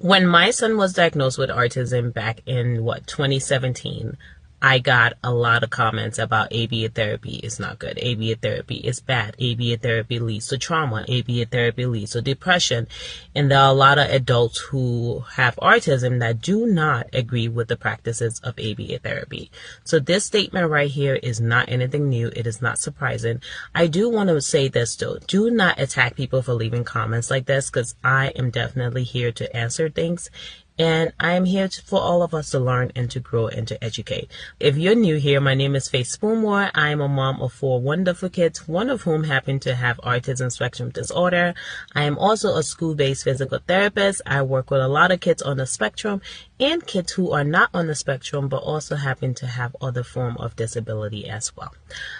When my son was diagnosed with autism back in 2017, I got a lot of comments about ABA therapy is not good. ABA therapy is bad. ABA therapy leads to trauma. ABA therapy leads to depression. And there are a lot of adults who have autism that do not agree with the practices of ABA therapy. So this statement right here is not anything new. It is not surprising. I do want to say this though. Do not attack people for leaving comments like this, because I am definitely here to answer things. And I am here for all of us to learn and to grow and to educate. If you're new here, my name is Faith Spoonmore. I am a mom of 4 wonderful kids, one of whom happen to have autism spectrum disorder. I am also a school-based physical therapist. I work with a lot of kids on the spectrum and kids who are not on the spectrum but also happen to have other form of disability as well.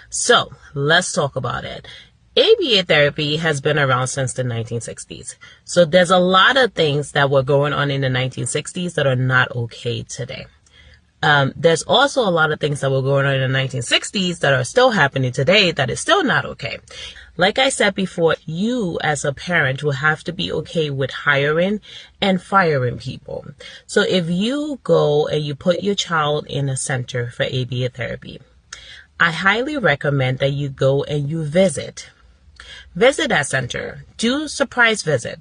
So let's talk about it. ABA therapy has been around since the 1960s. So there's a lot of things that were going on in the 1960s that are not okay today. There's also a lot of things that were going on in the 1960s that are still happening today that is still not okay. Like I said before, you as a parent will have to be okay with hiring and firing people. So if you go and you put your child in a center for ABA therapy, I highly recommend that you go and you visit that center. Do surprise visit.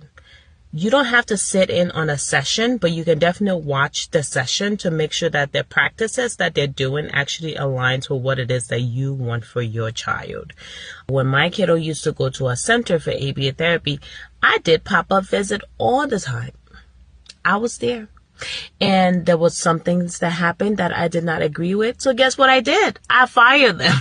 You don't have to sit in on a session, but you can definitely watch the session to make sure that the practices that they're doing actually aligns with what it is that you want for your child. When my kiddo used to go to a center for ABA therapy, I did pop-up visit all the time. I was there. And there was some things that happened that I did not agree with. So guess what I did? I fired them.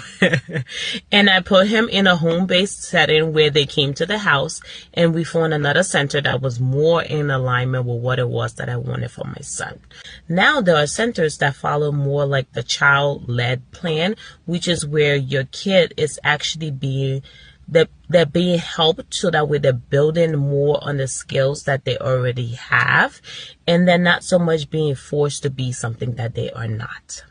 And I put him in a home-based setting where they came to the house, and we found another center that was more in alignment with what it was that I wanted for my son. Now there are centers that follow more like the child-led plan, which is where your kid is actually being they're being helped so that way they're building more on the skills that they already have, and they're not so much being forced to be something that they are not.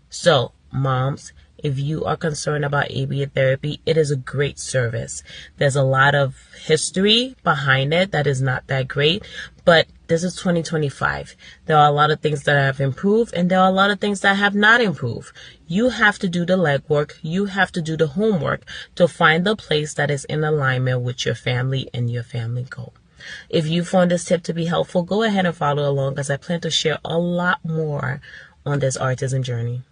So moms, if you are concerned about ABA therapy, it is a great service. There's a lot of history behind it that is not that great, but this is 2025. There are a lot of things that have improved, and there are a lot of things that have not improved. You have to do the legwork. You have to do the homework to find the place that is in alignment with your family and your family goal. If you found this tip to be helpful, go ahead and follow along, as I plan to share a lot more on this autism journey.